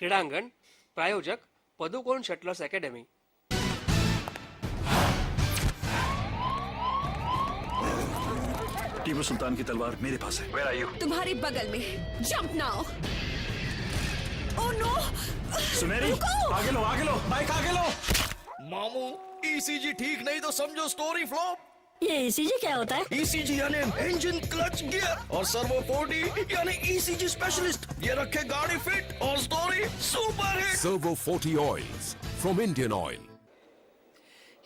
क्रीडांगण, प्रायोजक Padukone shuttlers academy. Tipu Sultan की तलवार मेरे पास है. Where are you? तुम्हारे बगल में. Jump now. Oh no. Suneri, आगे लो, बाइक आगे लो. मामू, ईसीजी ठीक नहीं तो समझो स्टोरी फ्लॉप. ये ईसीजी क्या होता है? ईसीजी यानी इंजन क्लच गियर और सर्वो 40 यानी ईसीजी स्पेशलिस्ट. ये रखे गाड़ी फिट और story super hit. Servo 40 oils from Indian Oil.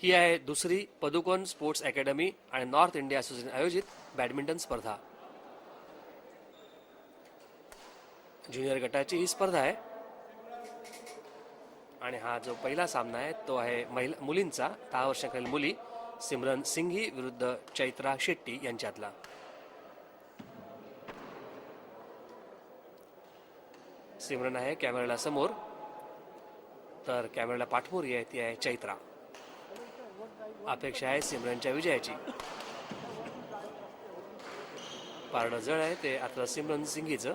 ही आहे दुसरी पदुकोण स्पोर्ट्स अकॅडमी आणि नॉर्थ इंडिया असोसिएशन आयोजित बॅडमिंटन स्पर्धा. ज्युनियर गटाची ही स्पर्धा आहे आणि हा जो पहिला सामना आहे तो आहे मुलींचा 10 वर्षाखालील मुली सिमरन सिंघी विरुद्ध चैत्रा शेट्टी यांच्यातला. सिमरन आहे कॅमेराला समोर, तर कॅमेराला पाठमोरी आहे ती आहे चैत्रा. अपेक्षा आहे सिमरनच्या विजयाची. पारडं जळ आहे ते आता सिमरन सिंघीचं.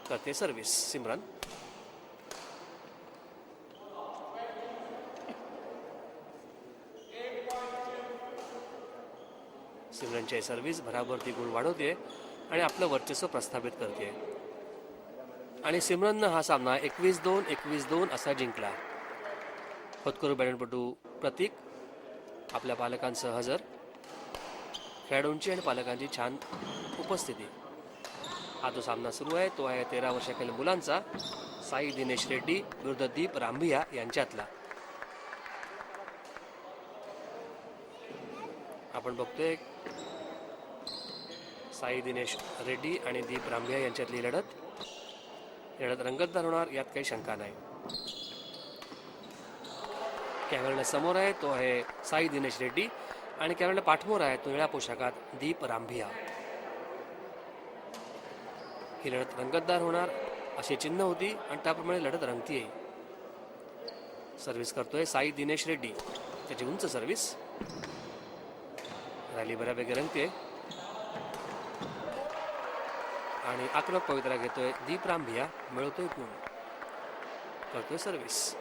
करते सर्व्हिस सिमरन. सिमरनची सर्व्हिस भराभरती गुण वाढवते आणि आपलं वर्चस्व प्रस्थापित करते. आणि सिमरननं हा सामना 21-2 21-2 असा जिंकला. होतकरू बॅडमिंटनपटू प्रतीक आपल्या पालकांसह हजर. खेळाडूंची आणि पालकांची छान उपस्थिती. हा जो सामना सुरू आहे तो आहे 13 वर्षाखालील मुलांचा साई दिनेश रेड्डी विरुद्ध दीप रांभिया यांच्यातला. आपण बघतोय साई दिनेश रेड्डी आणि दीप रांभिया यांच्यातली लढत रंगतदार होणार यात काही शंका नाही. कॅमेराला समोर आहे तो आहे साई दिनेश रेड्डी आणि कॅमेराला पाठमोर आहे तो निळ्या पोशाखात दीप रांभिया. ही लढत रंगतदार होणार अशी चिन्ह होती आणि त्याप्रमाणे लढत रंगतीये. सर्व्हिस करतोय साई दिनेश रेड्डी. त्याची उंच सर्व्हिस. रॅली बऱ्यापैकी रंगते आणि आक्रमक पवित्रा घेतोय दीप रांभिया. मिळवतोय गुण. करतोय सर्व्हिस.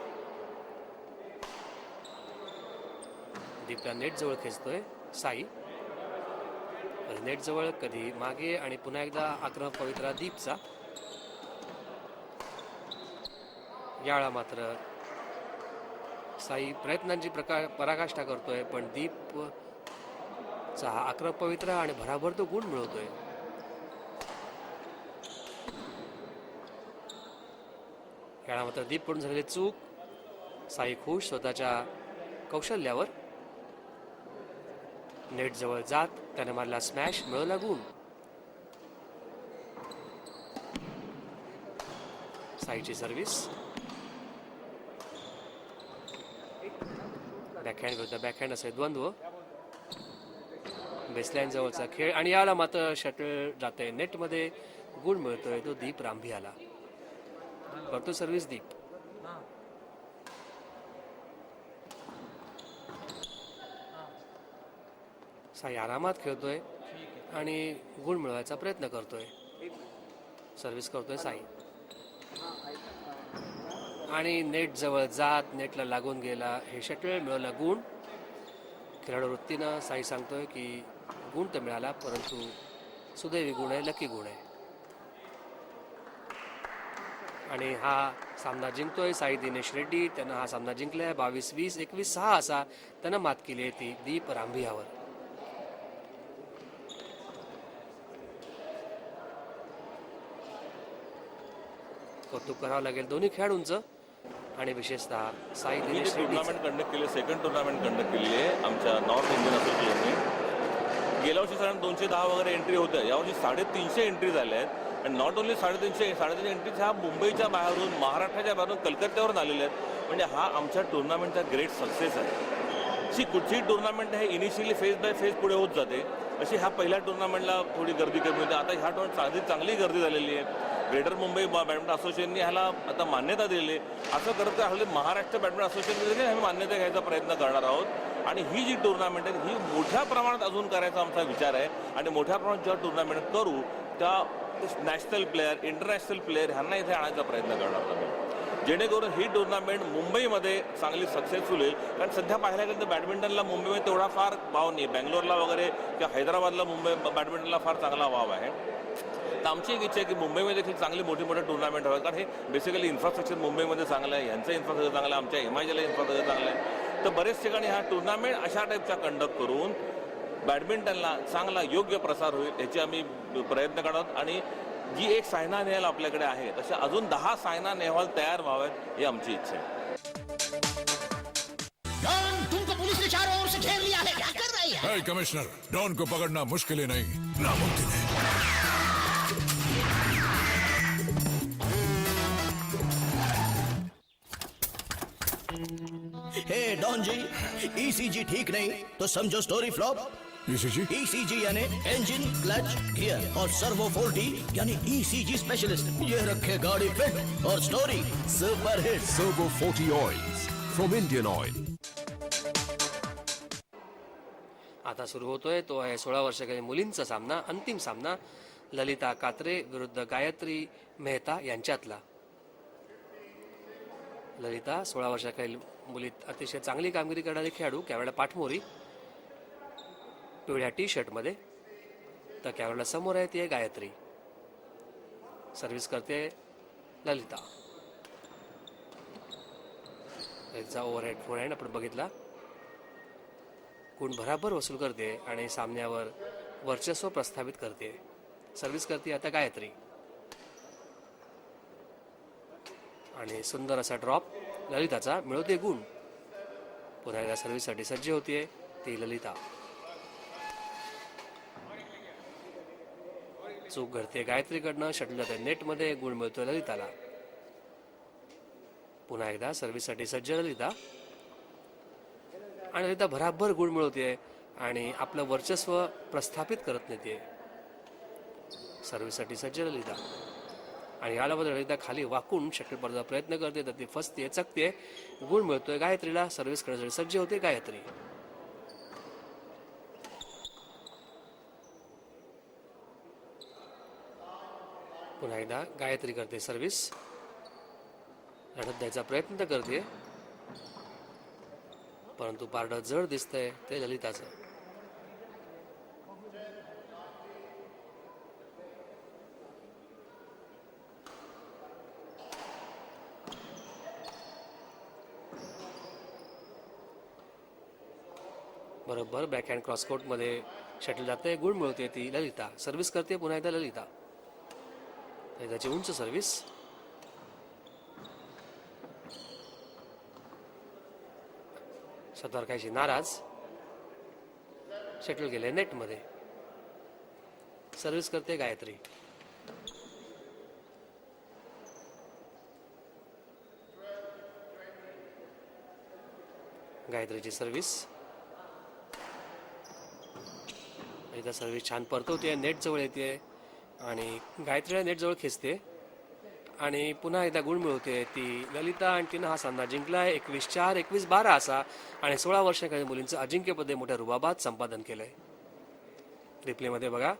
दीपला नेट जवळ खेचतोय साई. कधी नेट जवळ कधी मागे आणि पुन्हा एकदा आक्रमक पवित्रा दीपचा. यावेळा मात्र साई प्रयत्नांची पराकाष्ठा करतोय पण दीपचा हा आक्रमक पवित्रा आणि भराभर तो गुण मिळवतोय. यावेळा मात्र दीपकडून झालेली चूक. साई खुश स्वतःच्या कौशल्यावर. नेट जवळ जात त्याने मारला स्मॅश. मिळवला गुण. साईची सर्व्हिस. बॅकहँड विरुद्ध बॅकहँड असे द्वंद्व. बेसलाईन जवळचा खेळ आणि याला मात्र शटल जाते नेटमध्ये. गुण मिळतोय तो दीप रांभियाला. करतो सर्व्हिस दीप. साई आरामात खेळतोय आणि गुण मिळवायचा प्रयत्न करतोय. सर्व्हिस करतोय साई आणि नेट जवळ जात नेटला लागून गेला. हे शटल मिळवला गुण. खेळाडू वृत्तीनं साई सांगतोय की गुण तर मिळाला परंतु सुदैवी गुण आहे, लकी गुण आहे. आणि हा सामना जिंकतोय साई दिनेश रेड्डी. त्यानं हा सामना जिंकलाय 22-20 21-6 असा त्यानं मात केली आहे ती दीप रांभियावर. कौतुक करावं लागेल दोन्ही खेळाडूंचं आणि विशेषतः साई दिनेश रेड्डी. टुर्नामेंट कंडक्ट केली. सेकंड टुर्नामेंट कंडक्ट केली आहे आमच्या नॉर्थ इंडियन असोसिएशनने. गेल्या वर्षी साधारण 210 वगैरे एंट्री होत्या. यावर्षी 350 एंट्री झाल्या आहेत आणि नॉट ओन्ली 350 एंट्रीज ह्या मुंबईच्या बाहेरून महाराष्ट्राच्या बाहेरून कलकत्त्यावरून आलेल्या आहेत. म्हणजे हा आमच्या टुर्नामेंटचा ग्रेट सक्सेस आहे. अशी कुठलीही टुर्नामेंट आहे इनिशियली फेज बाय फेज पुढे होत जाते. अशी ह्या पहिल्या टुर्नामेंटला थोडी गर्दी कमी होती. आता ह्या टुर्नामेंट चांगली गर्दी झालेली आहे. ग्रेटर मुंबई बॅडमिंटन असोसिएशनने ह्याला आता मान्यता दिलेली आहे. असं करत हल्ली महाराष्ट्र बॅडमिंटन असोसिएशनने आम्ही मान्यता घ्यायचा प्रयत्न करणार आहोत. आणि ही जी टुर्नामेंट आहे ही मोठ्या प्रमाणात अजून करायचा आमचा विचार आहे. आणि मोठ्या प्रमाणात जेव्हा टुर्नामेंट करू त्या नॅशनल प्लेयर, इंटरनॅशनल प्लेयर ह्यांना इथे आणायचा प्रयत्न करणार आहोत, जेणेकरून ही टुर्नामेंट मुंबईमध्ये चांगली सक्सेसफुल होईल. कारण सध्या पाहायला गेलं तर बॅडमिंटनला मुंबईमध्ये तेवढा फार वाव नाही. बँगलोरला वगैरे किंवा हैदराबादला मुंबई बॅडमिंटनला फार चांगला वाव आहे. तर आमची एक इच्छा आहे की मुंबईमध्ये देखील चांगली मोठी टुर्नामेंट व्हावी. कारण हे बेसिकली इन्फ्रास्ट्रक्चर मुंबईमध्ये चांगलं आहे, यांचं इन्फ्रास्ट्रक्चर चांगलं आहे, आमच्या MIGला इन्फ्रास्ट्रक्चर चांगलं आहे. तर बरेच ठिकाणी हा टुर्नामेंट अशा टाईपचा कंडक्ट करून बॅडमिंटनला चांगला योग्य प्रसार होईल याचे आम्ही प्रयत्न करत. आणि जी एक सायना नेहवाल आपल्याकडे आहे तशा अजून 10 सायना नेहवाल तयार व्हाव्यात ही आमची इच्छा आहे. डॉन, तुमको पुलिस ने चारों ओर से घेर लिया है, क्या कर रही है? कमिश्नर, डॉन को पकड़ना मुश्किल ही नहीं, नामुमकिन है. हे डॉन जी, ECG ठीक नहीं तो समझो स्टोरी फ्लॉप. ECG? ECG यानी इंजन, क्लच, गियर और सर्वो 40 यानी ECG स्पेशलिस्ट. ये रखे गाड़ी फिट और story super hit. Servo 40 Oils from Indian Oil. आता सुरू होतोय तो आहे 16 वर्षाखालील मुलींचा सामना, अंतिम सामना ललिता कात्रे विरुद्ध गायत्री मेहता यांच्यातला. ललिता 16 वर्षाखालील मुलीत अतिशय चांगली कामगिरी करणारी खेळाडू, कॅमेरा पाठमोरी पिवळ्या T-शर्टमध्ये, तर कॅमेराला समोर आहे ती आहे गायत्री. सर्व्हिस करते ललिता. ललिताचा ओव्हरहेड फोरहँड आपण बघितला, गुण भराभर वसूल करते आणि सामन्यावर वर्चस्व प्रस्थापित करते. सर्व्हिस करते आता गायत्री आणि सुंदर असा ड्रॉप ललिताचा, मिळवते गुण. पुन्हा एकदा सर्व्हिससाठी सज्ज होतीये ती ललिता. चूक घडते गायत्रीकडनं, शटल जाते नेटमध्ये, गुण मिळतोय ललिताला. पुन्हा एकदा सर्व्हिससाठी सज्ज ललिता आणि ललिता भराभर गुण मिळवते आणि आपलं वर्चस्व प्रस्थापित करत नेते. सर्व्हिससाठी सज्ज ललिता आणि यामध्ये ललिता खाली वाकून शटल पडण्याचा प्रयत्न करते, तर ती फसते, चकते. गुण मिळतोय गायत्रीला. सर्व्हिस करण्यासाठी सज्ज होते गायत्री. पुन्हा एकदा गायत्री करते सर्व्हिस, लढत द्यायचा प्रयत्न करते, परंतु पारडं जड दिसतंय ते ललिताचं. बरोबर बॅकहँड क्रॉसकोर्टमध्ये शटल जाते, गुण मिळवते ती ललिता. सर्व्हिस करते पुन्हा एकदा ललिता. ललिताची उंच सर्व्हिस, स्वतःवर काहीशी नाराज, शटल गेले नेटमध्ये. सर्व्हिस करते गायत्री. गायत्रीची सर्व्हिस, एकदा सर्व्हिस छान परतवते, नेट जवळ येते आणि गायत्रीला नेट जवळ खेचते आणि पुन्हा एकदा गुण मिळवते ती ललिता आणि तिनं हा सामना जिंकलाय 21-4, 21-12 असा आणि 16 वर्षाखालील मुलींचं अजिंक्यपद मोठ्या रुबाबात संपादन केलंय. रिप्लेमध्ये बघा,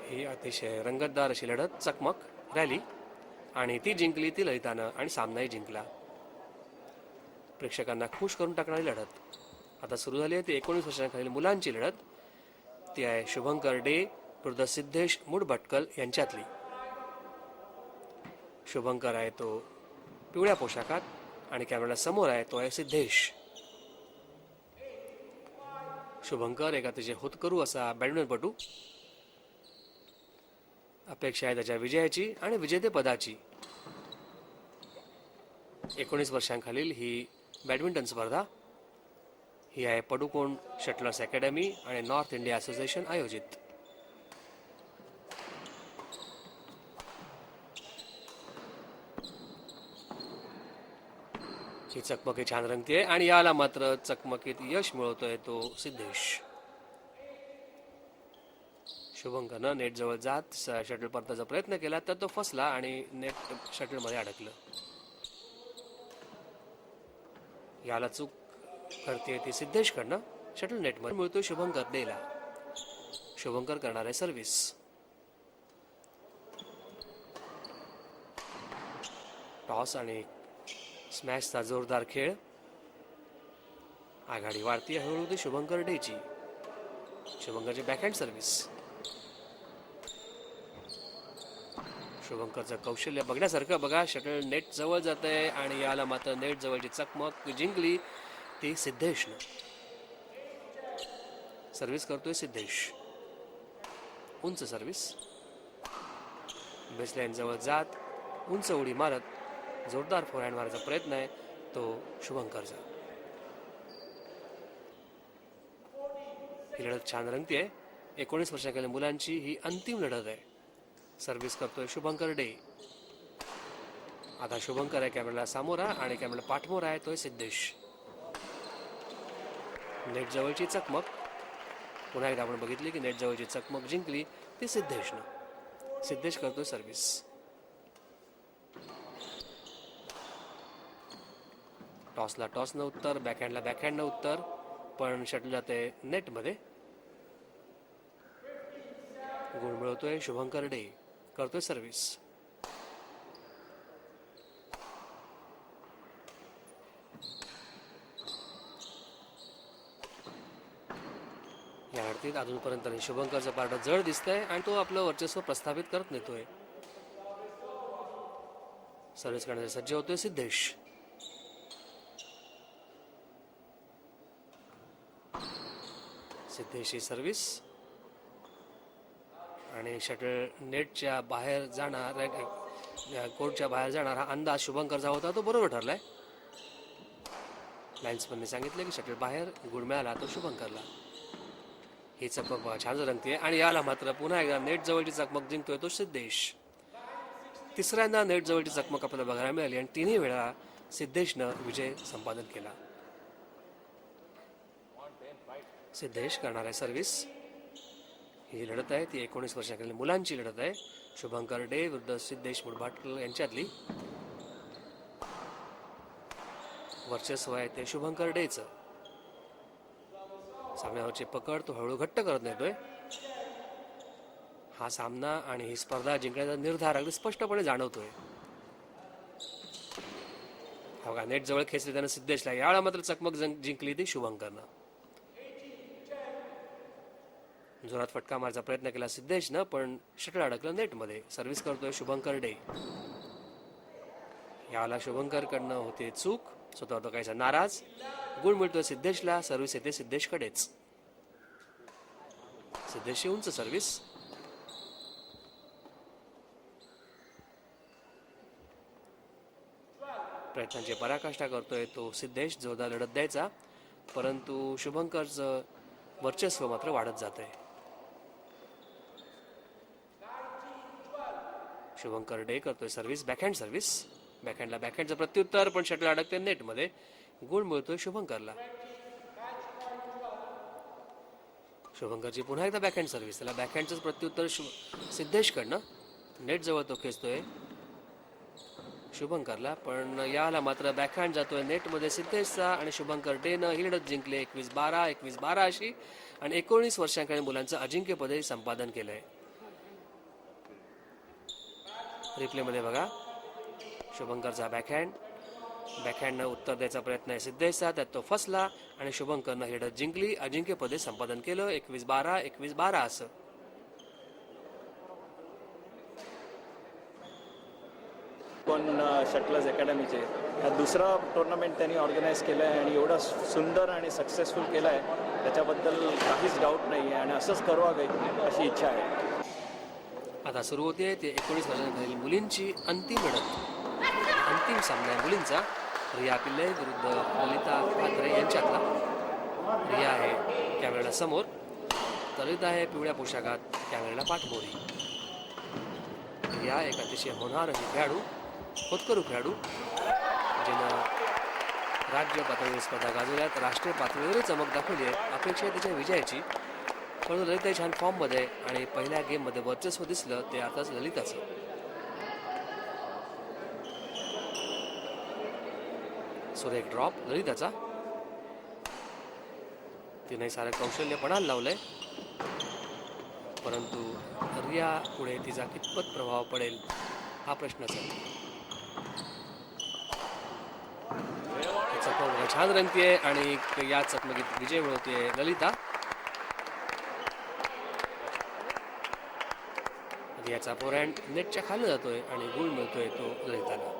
ही अतिशय रंगतदार अशी लढत, चकमक, रॅली आणि ती जिंकली ती ललितानं आणि सामनाही जिंकला. प्रेक्षकांना खुश करून टाकणारी लढत आता सुरू झाली आहे. ती 19 वर्षांखालील मुलांची लढत, ती आहे शुभंकर डे विरुद्ध सिद्धेश मुडभटकल यांच्यातली. शुभंकर आहे तो पिवळ्या पोशाखात आणि कॅमेरा समोर आहे तो आहे सिद्धेश. शुभंकर एक अतिशय होतकरू असा बॅडमिंटनपटू. अपेक्षा आहे त्याच्या विजयाची आणि विजेतेपदाची. 19 वर्षांखालील ही बॅडमिंटन स्पर्धा ही आहे पडुकोण शटलर्स अकॅडमी आणि नॉर्थ इंडिया असोसिएशन आयोजित. ही चकमकी छान रंगते आणि याला मात्र चकमकीत यश मिळवतोय तो सिद्धेश. शुभंकरनं नेट जवळ जात शटल परताचा प्रयत्न केला तर तो फसला आणि नेट शटल मध्ये अडकलं. याला चूक करते ती सिद्धेशकडनं. शटल नेटमध्ये मिळतोय शुभंकर डेला. शुभंकर करणार आहे सर्व्हिस. टॉस आणि स्मॅशचा जोरदार खेळ. आघाडी वाढती हळूहळू ती शुभंकर डेची. शुभंकरची बॅकहँड सर्व्हिस. शुभंकरचं कौशल्य बघण्यासारखं. बघा शटल नेट जवळ जात आहे आणि याला मात्र नेट जवळची चकमक जिंकली ती सिद्धेशनं. सर्व्हिस करतोय सिद्धेश. उंच सर्व्हिस. बेसलाईन जवळ जात उंच उडी मारत जोरदार फोरहँड मारायचा प्रयत्न आहे तो शुभंकरचा. ही लढत छान रंगतीये. 19 वर्षाखालील मुलांची ही अंतिम लढत आहे. सर्व्हिस करतोय शुभंकर डे. आता शुभंकर आहे कॅमेराला सामोरा आणि कॅमेरा पाठमोर आहे तो सिद्धेश. नेट जवळची चकमक. पुन्हा एकदा आपण बघितली की नेट जवळची चकमक जिंकली ती सिद्धेशनं. सिद्धेश करतोय सर्व्हिस. टॉसला टॉसनं उत्तर, बॅकहँडला बॅकहँडनं उत्तर, पण शटल जाते नेटमध्ये. गुण मिळवतोय शुभंकर डे. करतोय सर्व्हिस. या लढतीत अजूनपर्यंत शुभंकरचं पार्ट जड दिसतंय आणि तो आपलं वर्चस्व प्रस्थापित करत नेतोय. सर्व्हिस करण्यासाठी सज्ज होतोय सिद्धेश. सिद्धेशची सर्व्हिस आणि शटल नेटच्या बाहेर जाणार, कोर्टच्या बाहेर जाणार हा अंदाज शुभंकरचा होता तो बरोबर ठरलाय. लाईन्समनने सांगितले की शटल बाहेर. गुण मिळाला तो शुभंकरला. ही चकमक बघा छान रंगते आणि याला मात्र पुन्हा एकदा नेट जवळची चकमक जिंकतोय तो सिद्धेश. तिसऱ्यांदा नेट जवळची चकमक आपल्याला बघायला मिळाली आणि तिन्ही वेळा सिद्धेशनं विजय संपादन केला. सिद्धेश करणार आहे सर्व्हिस. ही लढत आहे ती 19 वर्षाखालील मुलांची लढत आहे. शुभंकर डे विरुद्ध सिद्धेश मुडभाटकर यांच्यातली. वर्चस्व आहे ते शुभंकर डेचं. सामन्यावरची पकड तो हळू घट्ट करत नेतोय. हा सामना आणि ही स्पर्धा जिंकण्याचा निर्धार अगदी स्पष्टपणे जाणवतोय. हा बघा नेट जवळ खेचले त्यानं सिद्धेशला. यावेळा मात्र चकमक जिंकली ती शुभंकरनं. जोरात फटका मारायचा प्रयत्न केला सिद्धेशनं पण शटल अडकलं नेटमध्ये. सर्व्हिस करतोय शुभंकर डे. याला शुभंकरकडनं होते चूक. स्वतः तो काहीसा नाराज. गुण मिळतोय सिद्धेशला. सर्व्हिस येते सिद्धेशकडेच. सिद्धेशची उंच सर्व्हिस. प्रयत्नांची पराकाष्ठा करतोय तो सिद्धेश जोरदार लढत द्यायचा, परंतु शुभंकरचं वर्चस्व मात्र वाढत जात आहे. शुभंकर डे करतोय सर्व्हिस. Backhand service. बॅकहँडला बॅकहँडचं प्रत्युत्तर पण शटल अडकते नेटमध्ये. गुण मिळतोय शुभंकरला. शुभंकरची पुन्हा एकदा बॅकहँड सर्व्हिस. त्याला बॅकहँडचं प्रत्युत्तर सिद्धेशकडनं. नेट जवळ तो खेचतोय शुभंकरला पण याला मात्र बॅकहँड जातोय नेटमध्ये सिद्धेशचा आणि शुभंकर डेनं ही लढत जिंकले 21-12 21-12 अशी आणि 19 वर्षांखालील मुलांचं अजिंक्यपदही संपादन केलंय. रिप्लेमध्ये बघा शुभंकरचा बॅकहँडनं उत्तर द्यायचा प्रयत्न आहे सिद्धेशचा. त्यात तो फसला आणि शुभंकरनं ही लढत जिंकली. अजिंक्यपदे संपादन केलं 21-12 21-12 असं. पण शटलर्स अकॅडमीचे हा दुसरा टुर्नामेंट त्यांनी ऑर्गनाईज केलं आहे आणि एवढा सुंदर आणि सक्सेसफुल केला आहे त्याच्याबद्दल काहीच डाऊट नाही आहे आणि असंच करावं अशी इच्छा आहे. आता सुरू होते ते 19 वर्षांखालील मुलींची अंतिम लढत. अंतिम सामना आहे मुलींचा. रिया पिल्ले विरुद्ध ललिता पात्रे यांच्यातला. रिया आहे कॅमेऱ्याला समोर. ललिता आहे पिवळ्या पोशाखात कॅमेऱ्याला पाठमोरी. रिया एक अतिशय होणार अशी खेळाडू, होतकरू खेळाडू जिनं राज्य पातळीवर स्पर्धा गाजवल्यात. राष्ट्रीय पातळीवरही चमक दाखवली आहे. अपेक्षा आहे त्याच्या विजयाची. परंतु ललिता छान फॉर्ममध्ये आणि पहिल्या गेममध्ये वर्चस्व दिसलं ते आताच ललिताचं. सुरेख ड्रॉप ललिताचा. तिने सारं कौशल्य पणाला लावलंय, परंतु रिया पुढे तिचा कितपत प्रभाव पडेल हा प्रश्नच आहे. चकमक छान रंगतीये आणि या चकमकीत विजय मिळवते ललिता. रियाचा फोरहँड नेटच्या खाली जातोय आणि गुण मिळतोय तो ललिताला.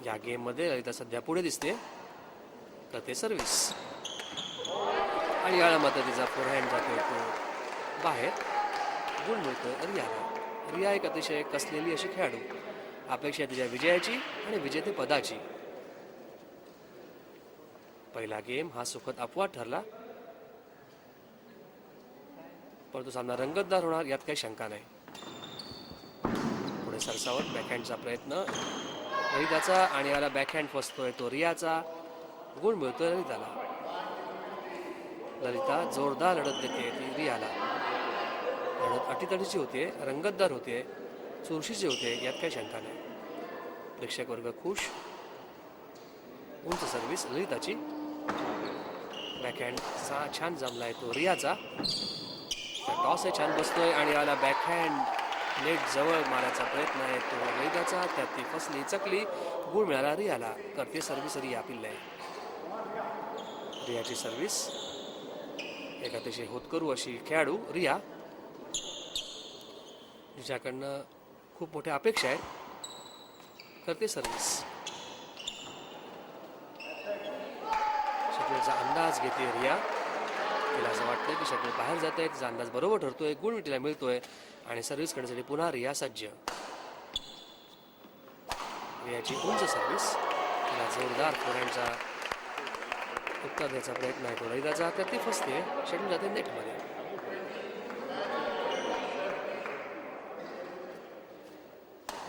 या गेम मध्ये ललिता सध्या पुढे दिसते, तर ते सर्व्हिस आणि याला मात्र तिचा फोरहँड जातोय तो बाहेर. गुण मिळतोय रियाला. रिया एक अतिशय कसलेली अशी खेळाडू. अपेक्षा तिच्या विजयाची आणि विजेते पदाची. पहिला गेम हा सुखद अपवाद ठरला, परंतु सामना रंगतदार होणार यात काही शंका नाही. पुढे सरसावत बॅकहँडचा प्रयत्न ललिताचा आणि याला बॅकहँड फसतोय तो रियाचा. गुण मिळतोय ललिताला. ललिता जोरदार लढत देते ती रियाला. लढत अटीतटीची होते, रंगतदार होते, चुरशीची होते, यात काही शंका नाही. प्रेक्षक वर्ग खुश. उंच सर्व्हिस ललिताची. बॅकहँड छान जमलाय तो रियाचा. टॉस आहे छान बसतोय आणि याला बॅकहँड नेट जवळ मारायचा प्रयत्न आहे तो ललिताचा. त्यात ती फसली, चकली. गुण मिळाला रियाला. करते सर्व्हिस रिया पिल्ले. रियाची सर्व्हिस. एक अतिशय होतकरू अशी खेळाडू रिया, जिच्याकडनं खूप मोठ्या अपेक्षा आहेत. करते सर्व्हिस. शटलचा अंदाज घेते रिया. तिला असं वाटतं की शटल बाहेर जात आहे. तिचा अंदाज बरोबर ठरतोय. गुण तिला मिळतोय आणि सर्व्हिस करण्यासाठी पुन्हा रिया सज्ज. रियाची उंच सर्व्हिस. तिला जोरदार फोरहँडचा उत्तर द्यायचा प्रयत्न आहे तो ललिताचा. तर ती फसते. शटल जाते नेटमध्ये.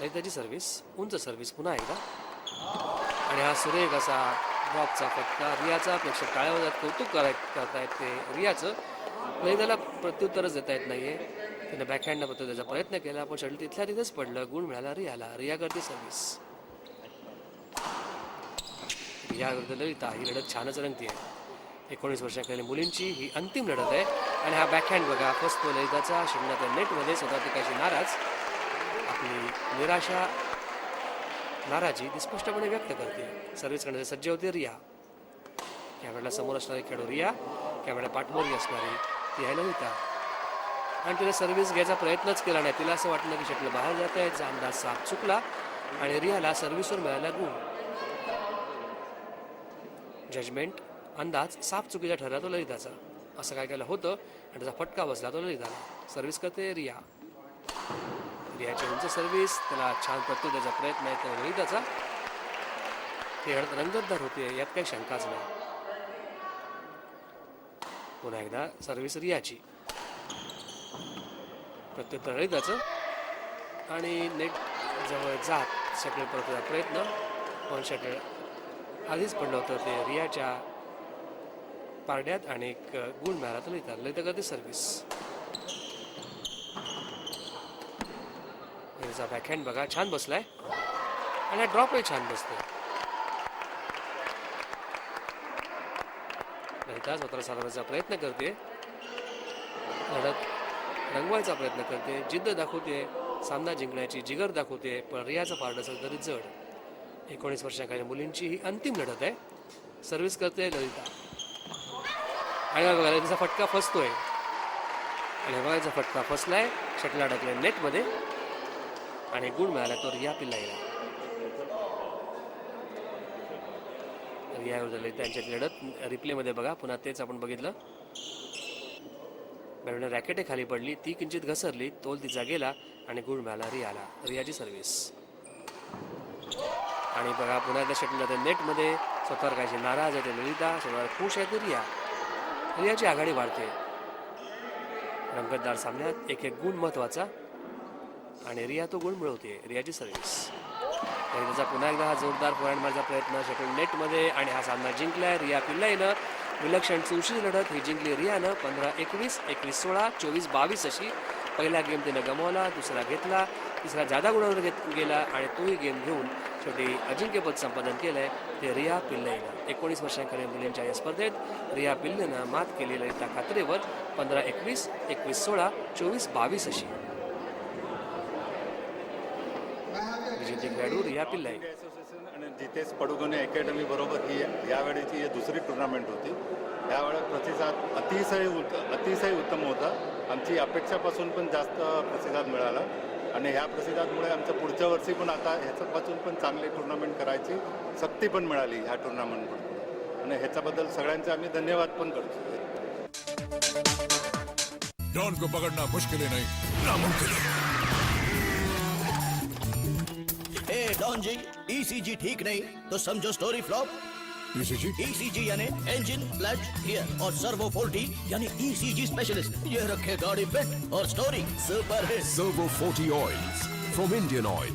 ललिताची सर्व्हिस. उंच सर्व्हिस पुन्हा एकदा आणि हा सुरेख असा ड्रॉपचा फटका रियाचा. प्रेक्षक टाळ्या वाजवत कौतुक करतायत ते रियाचं. ललिताला प्रत्युत्तरच देता येत नाहीये. तिने बॅकहँडनं प्रत्युत्तर द्यायचा प्रयत्न केला, पण शटल तिथल्या तिथेच पडलं. गुण मिळाला रियाला. रिया करते सर्व्हिस. रिया विरुद्ध ललिता ही लढत छानच रंगतीये. 19 वर्षाखालील मुलींची ही अंतिम लढत आहे आणि हा बॅकहँड बघा फसतो ललिताचा. शून्याच्या नेटमध्ये स्वतः तिकाशी नाराज. आपली निराशा, नाराजी ती स्पष्टपणे व्यक्त करते. सर्व्हिस करण्यासाठी सज्ज होते रिया. कॅमेऱ्याला समोर असणारी खेळाडू रिया, कॅमेऱ्याला पाठमोरी असणारी ती आहे ललिता. आणि तिने सर्व्हिस घ्यायचा प्रयत्नच केला नाही. तिला असं वाटलं की शटल बाहेर जात आहे. तिचा अंदाज साफ चुकला आणि रियाला सर्व्हिसवर मिळाला गुण. जजमेंट अंदाज साफ चुकीचा ठरला तो ललिताचा. असं काय केलं होतं आणि त्याचा फटका बसला तो ललिताला. सर्व्हिस करते रिया. रियाची उंच सर्व्हिस. त्याला छान प्रत्युत्तराचा प्रयत्न आहे तो ललिताचा. ती रंगतदार होते, यात काही शंकाच नाही. पुन्हा एकदा सर्व्हिस रियाची. प्रत्युत्तर ललिताचं आणि नेट जवळ जात शटल परतचा प्रयत्न, पण शटल आधीच पडलं होतं ते रियाच्या पारड्यात आणि एक गुण मिळाला तर ललिता करते सर्व्हिस. ललिताचा बॅकहँड बघा छान बसलाय आणि हा ड्रॉपही छान बसतोय. ललिता स्वतःला साधण्याचा प्रयत्न करते. लढत रंगवायचा प्रयत्न करते. जिद्द दाखवते. सामना जिंकण्याची जिगर दाखवते. पण रियाचं पारडं असेल तरी जड. 19 वर्षाखालील मुलींची ही अंतिम लढत आहे. सर्व्हिस करते ललिता आणि बघा ललिताचा फटका फसतोय आणि बघायचा फटका फसलाय. शटल अडकलाय नेटमध्ये आणि गुण मिळाला तो रिया पिल्लाईला. रिया विरुद्ध ललिता यांच्यात लढत रिप्लेमध्ये बघा. पुन्हा तेच आपण बघितलं. बॅडमिंटन रॅकेटे खाली पडली. ती किंचित घसरली. तोल तिचा गेला आणि गुण मिळाला रियाला. रियाची सर्व्हिस. आणि बघा पुन्हा एकदा शटल जाते नेटमध्ये. स्वतःवर कायची नाराज आहे ते ललिता. स्वतःवर खुश आहे ते रिया. रियाची आघाडी वाढते. रंगतदार सामन्यात एक एक गुण महत्वाचा आणि रिया तो गुण मिळवते. रियाची सर्व्हिस. ललिताचा पुन्हा एकदा हा जोरदार फोरहँड मारण्याचा प्रयत्न. शटल नेटमध्ये आणि हा सामना जिंकलाय रिया पिल्लाईनं. विलक्षण चुरशी लढत ही जिंकली रियानं. 15-21, 21-16, 24-22 अशी. पहिला गेम तिनं गमावला, दुसरा घेतला, तिसरा जादा गुणावर गेला आणि तोही गेम घेऊन शेवटी अजिंक्यपद संपादन केलंय ते रिया पिल्लईनं. 19 वर्षांखालील मुलींच्या या स्पर्धेत रिया पिल्लेनं मात केली ललिता खात्रेवर 15-21, 21-16, 24-22 अशी. विजेते खेळाडू रिया पिल्लाई. असोसिएशन आणि जितेश पडुगोने अकॅडमी बरोबर ही यावेळेची ही दुसरी टुर्नामेंट होती. यावेळेस प्रतिसाद अतिशय उत्तम होता. आमची अपेक्षापासून पण जास्त प्रतिसाद मिळाला आणि ह्या प्रतिसादमुळे आमच्या पुढच्या वर्षी पण आता ह्याच्यापासून पण चांगली टुर्नामेंट करायची सक्ती पण मिळाली ह्या टुर्नामेंटमध्ये आणि ह्याच्याबद्दल सगळ्यांचे आम्ही धन्यवाद पण करतो. डॉन को पकड़ना मुश्किल ही नहीं, नामुमकिन है. ए डॉन जी, ईसीजी ठीक नहीं तो समझो स्टोरी फ्लॉप. ईसीजी ईसीजी यानी इंजन, क्लच, गियर और सर्वो फोर्टी यानी ईसीजी स्पेशलिस्ट. ये रखे गाड़ी फिट और story super hit. Servo 40 oils from Indian Oil.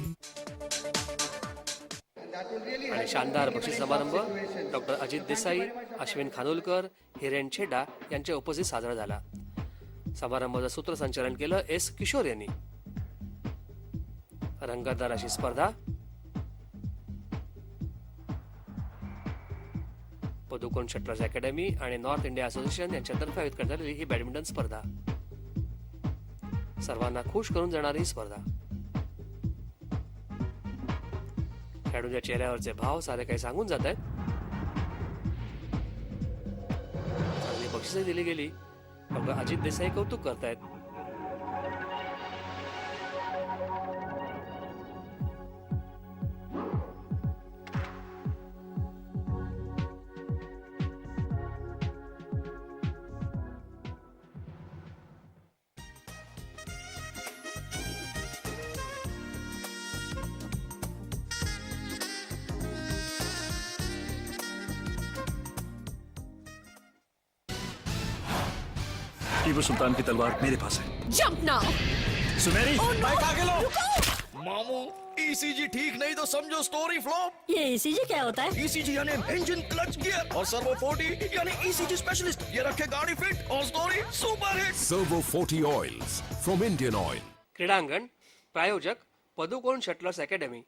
आणि शानदार बक्षीस समारंभ डॉक्टर अजित देसाई, अश्विन खानोलकर, हिरेन छेडा यांच्या उपस्थितीत साजरा झाला. समारंभाचं सूत्रसंचालन केलं एस किशोर यांनी. रंगतदार अशी स्पर्धा. पदुकोण शटलर्स अकॅडमी आणि नॉर्थ इंडिया असोसिएशन यांच्यातर्फे आयोजित करण्यात आलेली ही बॅडमिंटन स्पर्धा. सर्वांना खुश करून जाणारी ही स्पर्धा. खेळाडूंच्या चेहऱ्यावरचे भाव सारे काही सांगून जात आहेत. चांगली बक्षिसही दिली गेली. डॉक्टर अजित देसाई कौतुक करतायत. टीपू सुल्तान की तलवार मेरे पास है. Jump now! सुमेरी Oh no! Bike आगे लो. मामू, ईसीजी ठीक नहीं तो समझो स्टोरी फ्लॉप. ये ईसीजी क्या होता है? ईसीजी यानी इंजन, क्लच, गियर और सर्वो 40 यानी ईसीजी स्पेशलिस्ट. ये रखे गाड़ी फिट और story super hit. Servo 40 oils from Indian Oil. क्रीडांगण प्रायोजक पदुकोण शटलर्स अकॅडमी.